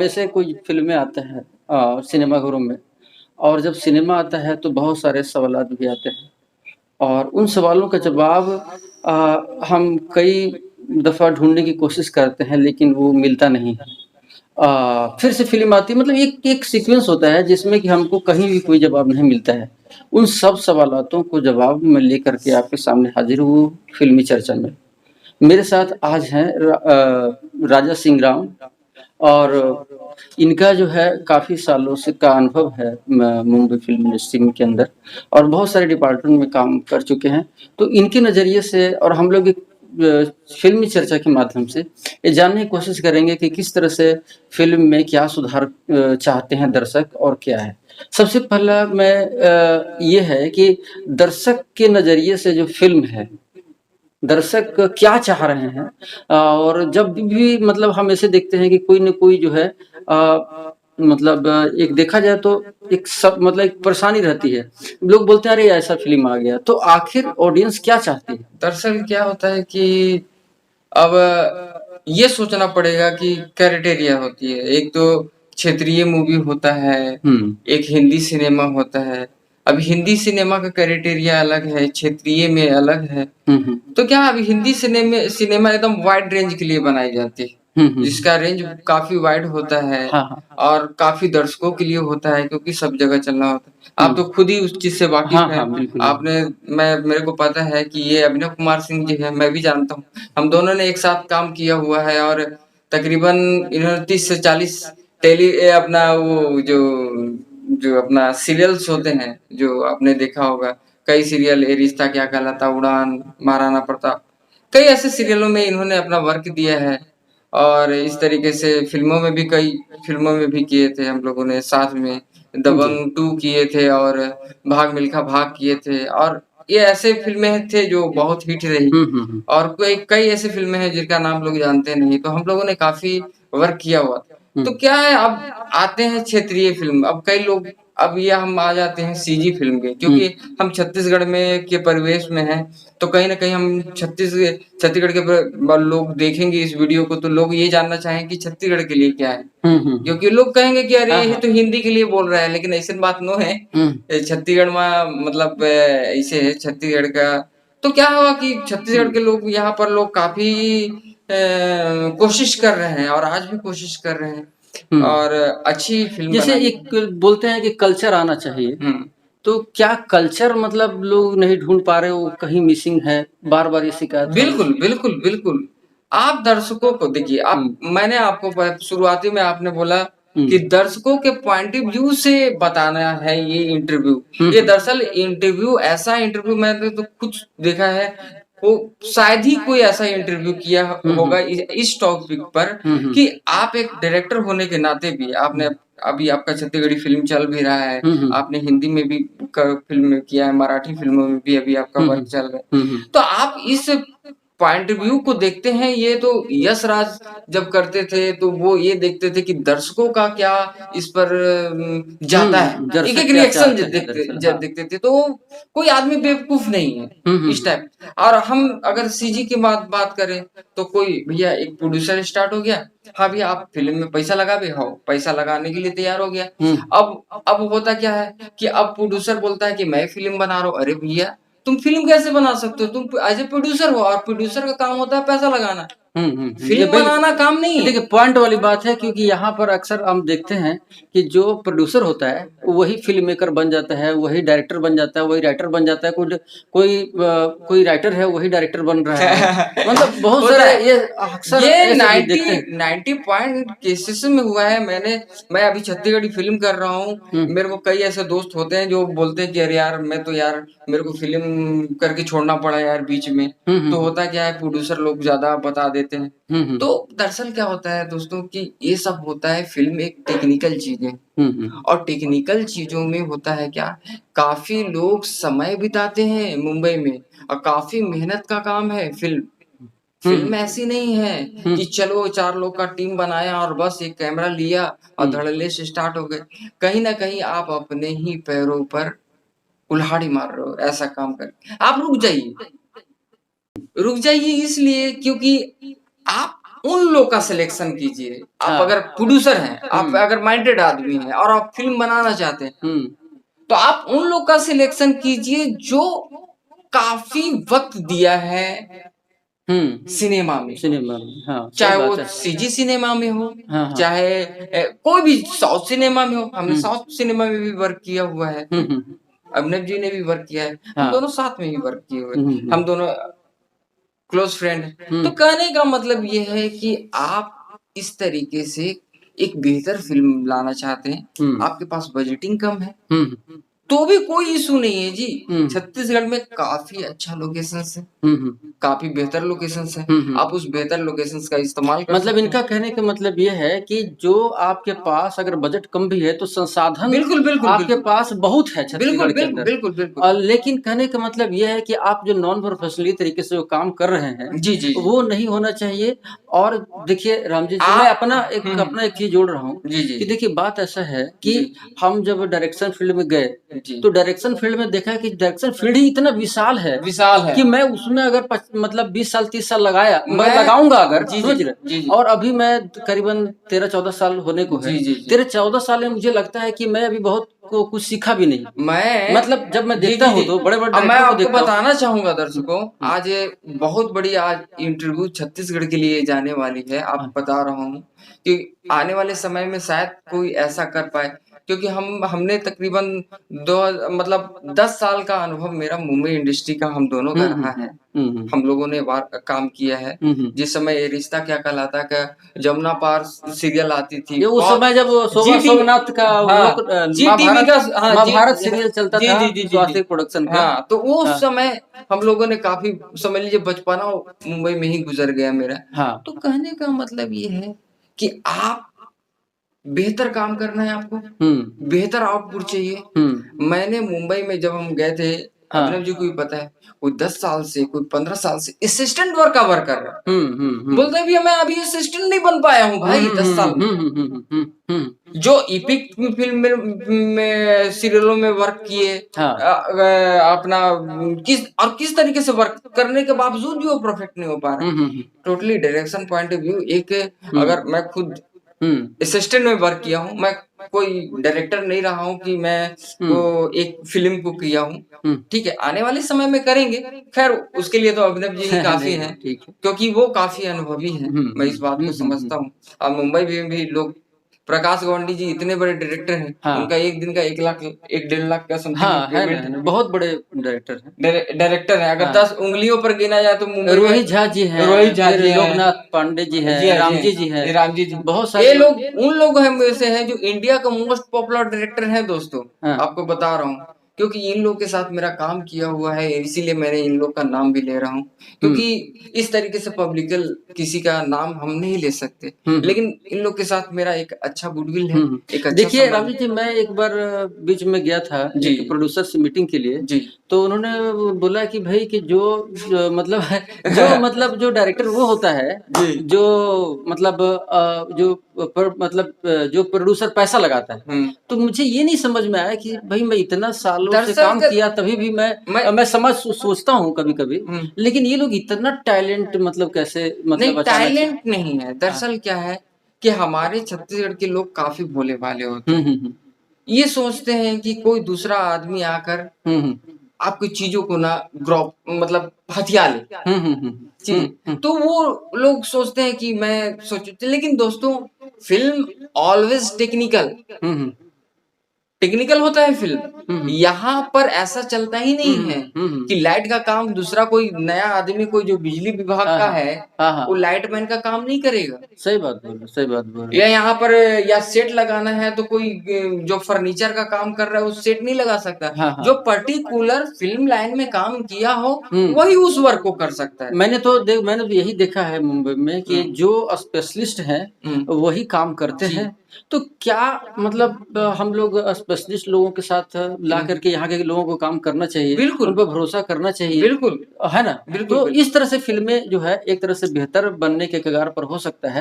हमेशा कोई फ़िल्में आते हैं सिनेमाघरों में और जब सिनेमा आता है तो बहुत सारे सवालात भी आते हैं और उन सवालों का जवाब हम कई दफ़ा ढूँढने की कोशिश करते हैं लेकिन वो मिलता नहीं है। फिर से फ़िल्म आती है मतलब एक एक सीक्वेंस होता है जिसमें कि हमको कहीं भी कोई जवाब नहीं मिलता है। उन सब सवालातों को जवाब मैं लेकर के आपके सामने हाज़िर हूँ फ़िल्मी चर्चा में। मेरे साथ आज हैं राजा सिंह और इनका जो है काफ़ी सालों से का अनुभव है मुंबई फ़िल्म इंडस्ट्री के अंदर और बहुत सारे डिपार्टमेंट में काम कर चुके हैं। तो इनके नज़रिए से और हम लोग एक फ़िल्मी चर्चा के माध्यम से ये जानने की कोशिश करेंगे कि किस तरह से फ़िल्म में क्या सुधार चाहते हैं दर्शक और क्या है। सबसे पहला मैं ये है कि दर्शक के नज़रिए से जो फ़िल्म है दर्शक क्या चाह रहे हैं और जब भी मतलब हम ऐसे देखते हैं कि कोई न कोई जो है मतलब एक देखा जाए तो एक सब मतलब एक परेशानी रहती है। लोग बोलते हैं अरे ऐसा फ़िल्म आ गया, तो आखिर ऑडियंस क्या चाहती है? दरअसल क्या होता है कि अब ये सोचना पड़ेगा कि क्राइटेरिया होती है। एक तो क्षेत्रीय मूवी होता है, एक हिंदी सिनेमा होता है। अब हिंदी सिनेमा का क्राइटेरिया अलग है, क्षेत्रीय में अलग है। तो क्या अब हिंदी सिनेमा एकदम वाइड रेंज के लिए बनाई जाती है, जिसका रेंज काफ़ी वाइड होता है हाँ, हाँ। और काफ़ी दर्शकों के लिए होता है क्योंकि सब जगह चलना होता है। आप तो खुद ही उस चीज़ से वाकिफ़ हाँ, हैं। हाँ, बिल्कुल। मेरे को पता है कि ये अभिनव कुमार सिंह जी हैं, मैं भी जानता हूँ। हम दोनों ने एक साथ काम किया हुआ है और तकरीबन इन्होंने 30 से 40 अपना वो जो अपना सीरियल्स होते हैं, जो आपने देखा होगा, कई सीरियल ये रिश्ता क्या कहलाता, उड़ान, महाराणा प्रताप, कई ऐसे सीरियलों में इन्होंने अपना वर्क दिया है और इस तरीके से कई फ़िल्मों में भी किए थे हम लोगों ने साथ में। दबंग 2 किए थे और भाग मिल्खा भाग किए थे और ये ऐसे फ़िल्में थे जो बहुत हिट रही और कई ऐसी फ़िल्में हैं जिनका नाम लोग जानते नहीं, तो हम लोगों ने काफ़ी वर्क किया हुआ था। तो क्या है अब आते हैं क्षेत्रीय फ़िल्म, अब कई लोग अब ये हम आ जाते हैं सीजी फ़िल्म के क्योंकि हम छत्तीसगढ़ में के परिवेश में हैं, तो कहीं न कहीं हम छत्तीसगढ़ के लोग देखेंगे इस वीडियो को तो लोग ये जानना चाहेंगे कि छत्तीसगढ़ के लिए क्या है? क्योंकि लोग कहेंगे कि अरे हाँ, ये हाँ। तो हिंदी के लिए बोल रहा है, लेकिन ऐसन बात नो है। छत्तीसगढ़ में मतलब ऐसे है छत्तीसगढ़ का तो क्या हुआ कि छत्तीसगढ़ के लोग यहाँ पर लोग काफ़ी कोशिश कर रहे हैं और आज भी कोशिश कर रहे हैं और अच्छी फ़िल्म जैसे बनाने एक बोलते हैं कि कल्चर आना चाहिए, हुँ। तो क्या कल्चर मतलब लोग नहीं ढूँढ पा रहे हो, कहीं मिसिंग है? बार-बार ये शिकायत हो रही बिल्कुल, है। बिल्कुल, बिल्कुल। आप दर्शकों को देखिए मैंने आपको शुरुआती में आपने बोला कि दर्शकों के पॉइंट ऑफ व्यू से बताना है ये इंटरव्यू। ये दरअसल ऐसा इंटरव्यू मैंने तो खुद देखा है, वो शायद ही कोई ऐसा इंटरव्यू किया होगा इस टॉपिक पर कि आप एक डायरेक्टर होने के नाते भी आपने अभी आपका छत्तीसगढ़ी फ़िल्म चल भी रहा है, आपने हिंदी में भी फ़िल्म में किया है, मराठी फ़िल्मों में भी अभी आपका वर्क चल रहा है। तो आप इस पॉइंट ऑफ व्यू को देखते हैं, ये तो यश राज जब करते थे, तो वो ये देखते थे कि दर्शकों का क्या इस पर जाता है। दर्शक एक-एक क्या रिएक्शन चाहते हैं दरअसल, हाँ। देखते थे, तो कोई आदमी बेवकूफ़ नहीं है, इस टाइप। और हम अगर सीजी की बात करें, तो कोई भैया एक प्रोड्यूसर स्टार्ट हो गया, हाँ भैया आप फ़िल्म में पैसा लगाबे, हाँ, पैसा लगाने के लिए तैयार हो गया। अब होता क्या है कि अब प्रोड्यूसर बोलता है कि मैं फ़िल्म बना रहा हूँ, अरे भैया तुम फ़िल्म कैसे बना सकते हो? तुम एज़ ए प्रोड्यूसर हो और प्रोड्यूसर का काम होता है पैसा लगाना। ये फ़िल्म बनाना काम नहीं है। देखिए पॉइंट वाली बात है क्योंकि यहाँ पर अक्सर हम देखते हैं कि जो प्रोड्यूसर होता है, वही फ़िल्म मेकर बन जाता है, वही डायरेक्टर बन जाता है, वही राइटर बन जाता है, कोई राइटर है, वही डायरेक्टर बन रहा है। मतलब बहुत होता सारे है। ये अक्सर ये ऐसे भी 90 देखते हैं। 90 पॉइंट केसेस में हुआ है। मैं अभी छत्तीसगढ़ी फ़िल्म कर रहा हूँ। मेरे को कई ऐसे दोस्त होते हैं जो बोलते हैं कि अरे यार मैं तो यार मेरे को फ़िल्म करके छोड़ना पड़ा यार बीच में। तो होता क्या है प्रोड्यूसर लोग ज़्यादा बता देते हैं। तो दरअसल क्या होता है दोस्तों कि ये सब होता है फ़िल्म एक टेक्निकल चीज़ है। और टेक्निकल चीज़ों में होता है क्या, काफ़ी लोग समय बिताते हैं मुंबई में और काफ़ी मेहनत का काम है फ़िल्म। फ़िल्म ऐसी नहीं है कि चलो 4 लोग का टीम बनाया और बस एक कैमरा लिया और धड़ल्ले से स्टार्ट हो गए। कहीं न कहीं आप अपने ही पैरों पर कुल्हाड़ी मार रहे हो ऐसा काम करके। आप रुक जाइए इसलिए क्योंकि आप उन लोग का सिलेक्शन कीजिए। आप हाँ। अगर प्रोड्यूसर हैं, आप हम्म। अगर माइंडेड आदमी हैं और आप फिल्म बनाना चाहते हैं, तो आप उन लोग का सिलेक्शन कीजिए जो काफी वक्त दिया है सिनेमा में। सिनेमा में, हाँ, सही चाहे वो बात है। सीजी सिनेमा में हो, हाँ, हाँ। चाहे कोई भी साउथ सिनेमा में हो। हमने हम्म। साउथ सिनेमा में भी वर्क किया हुआ है। अभिनव जी ने भी वर्क किया है। हम हाँ। दोनों साथ में ही वर्क किए हुए। हम्म। हम दोनों क्लोज फ्रेंड हैं। तो हम्म। कहने का मतलब ये है कि आप इस तरीके से एक बेहतर फिल्म लाना चाहते हैं, आपके पास बजटिंग कम है, तो भी कोई इशू नहीं है जी। छत्तीसगढ़ में काफी अच्छा लोकेशंस है, काफी बेहतर लोकेशंस है। आप उस बेहतर लोकेशंस का इस्तेमाल कर मतलब सकते इनका हैं। कहने का मतलब ये है कि जो आपके पास अगर बजट कम भी है तो संसाधन बिल्कुल, बिल्कुल, आपके बिल्कुल। पास बहुत है बिल्कुल, छत्तीसगढ़ के बिल्कुल, अंदर। बिल्कुल, बिल्कुल। लेकिन कहने का मतलब ये है कि आप जो नॉन प्रोफेशनली तरीके से जो काम कर रहे हैं, जी, जी, जी। वो नहीं होना चाहिए। और देखिए रामजी जी, मैं आप अपना एक चीज़ जोड़ रहा हूँ जी, जी, कि जी। देखिए बात ऐसा है कि जी। हम जब डायरेक्शन फील्ड में गए, जी। तो डायरेक्शन फील्ड में देखा कि डायरेक्शन फील्ड ही इतना विशाल है विशाल है। कि मैं उसमें अगर मतलब 20 साल 30 साल मैं लगाऊंगा अगर, जी, समझ जी, रहे। जी, जी। और अभी मैं करीबन 13-14 साल होने को है। जी, जी, जी। 13-14 साल में मुझे लगता है कि मैं अभी बहुत कुछ सीखा भी नहीं। मैं मतलब जब मैं जी, देखता जी, हूँ जी। तो बड़े-बड़े अब मैं डायरेक्टरों को आपको देखता हूँ। बताना चाहूँगा दर्शकों, आज बहुत बड़ी आज इंटरव्यू छत्तीसगढ़ के लिए जाने वाली है। हाँ। आपको बता रहा हूँ कि आने वाले समय में शायद कोई ऐसा कर पाए, क्योंकि हमने तकरीबन दो मतलब 10 साल का अनुभव मेरा मुंबई इंडस्ट्री का हम दोनों का रहा है। हम लोगों ने काम किया है। जिस समय ये रिश्ता क्या कहलाता का जमुना पार सीरियल आती थी। ये उस समय जब जी टीवी सोमनाथ का हाँ, जी टीवी का हाँ, महाभारत सीरियल चलता जी, था, जी, जी, जी, जी। स्वास्तिक प्रोडक्शन का। हाँ, तो वो हाँ। उस समय हम लोगों ने काफ़ी समझ लीजिए बचपना मुंबई में ही गुज़र गया मेरा। हाँ। तो कहने का मतलब ये है कि आप बेहतर काम करना है आपको, बेहतर आउटपुट चाहिए। मैंने मुंबई में जब हम गए थे, हाँ। अभिनव जी को भी पता है, कोई 10 साल से, कोई 15 साल से असिस्टेंट वर्क का वर्क कर रहा है। बोलता है भैया मैं अभी असिस्टेंट नहीं बन पाया हूँ भाई 10 साल में। जो इपिक फिल्म में सीरियलों में वर्क किए, हाँ। अपना किस तरीके से वर्क करने के बावजूद भी वो परफेक्ट नहीं हो पा रहा है। Totally direction point of view एक अगर मैं खुद असिस्टेंट में वर्क किया हूँ, मैं कोई डायरेक्टर नहीं रहा हूँ कि मैं वो एक फिल्म को किया हूँ। ठीक है, आने वाले समय में करेंगे। खैर उसके लिए तो अभिनव जी ही काफी हैं, ठीक है। क्योंकि वो काफी अनुभवी हैं। मैं इस बात को समझता हूँ। अब मुंबई में भी लोग प्रकाश गवंडी जी इतने बड़े डायरेक्टर हैं, हाँ। उनका एक दिन का 1 लाख 1.5 लाख का समथिंग हाँ, है पेमेंट ना, बहुत बड़े डायरेक्टर हैं। डायरेक्टर है। अगर हाँ। 10 उंगलियों पर गिना जाए तो मुंबई में रोहित झा जी हैं, रोहित झा फिर जी हैं, लोकनाथ पांडे जी हैं, जी हाँ, रामजी जी हैं, ये रामजी जी। बहुत ये सारे लोग उन लोग हैं में से हैं जो इंडिया का मोस्ट पॉपुलर डायरेक्टर है दोस्तों। हाँ। आपको बता रहा हूँ, क्योंकि इन लोग के साथ मेरा काम किया हुआ है, इसीलिए मैंने इन लोग का नाम भी ले रहा हूँ। क्योंकि इस तरीके से पब्लिकल किसी का नाम हम नहीं ले सकते, लेकिन इन लोग के साथ मेरा एक अच्छा गुडविल है, एक अच्छा देखिए संबंध रामजी जी, मैं एक बार बीच में गया था जी। एक प्रोड्यूसर से मीटिंग के लिए। जी। तो उन्होंने बोला कि भाई कि जो मतलब जो डायरेक्टर वो होता है, जी। जो मतलब जो प्रोड्यूसर पैसा लगाता है। तो मुझे ये नहीं समझ में आया कि भाई मैं इतना सालों से दरअसल काम किया तभी भी मैं सोचता हूँ कभी-कभी, लेकिन ये लोग इतना टैलेंट मतलब कैसे नहीं, मतलब अचानक से। टैलेंट नहीं है। दरअसल क्या है कि हमारे छत्तीसगढ़ के लोग काफी भोले-भाले होते हैं। ये सोचते हैं कि कोई दूसरा आदमी आकर आपकी चीज़ों को ना मतलब हथिया ले। ठीक है? तो वो लोग सोचते हैं कि मैं लेकिन दोस्तों फ़िल्म ऑलवेज़ टेक्निकल होता है फ़िल्म। यहाँ पर ऐसा चलता ही नहीं है कि लाइट का काम दूसरा कोई नया आदमी कोई जो बिजली विभाग का है, वो लाइटमैन का काम नहीं करेगा। सही बात बोल रहे या यहाँ पर या सेट लगाना है तो कोई जो फर्नीचर का काम कर रहा है वो सेट नहीं लगा सकता। जो पर्टिकुलर फ़िल्म लाइन में काम किया हो, वही उस वर्क को कर सकता है। मैंने तो यही देखा है मुंबई में कि जो स्पेशलिस्ट हैं वही काम करते हैं। तो क्या मतलब हम लोग स्पेशलिस्ट लोगों के साथ ला करके यहाँ के लोगों को काम करना चाहिए, बिल्कुल। उन पर भरोसा करना चाहिए, बिल्कुल। है ना? बिल्कुल, तो बिल्कुल। इस तरह से फ़िल्में जो है एक तरह से बेहतर बनने के कगार पर हो सकता है।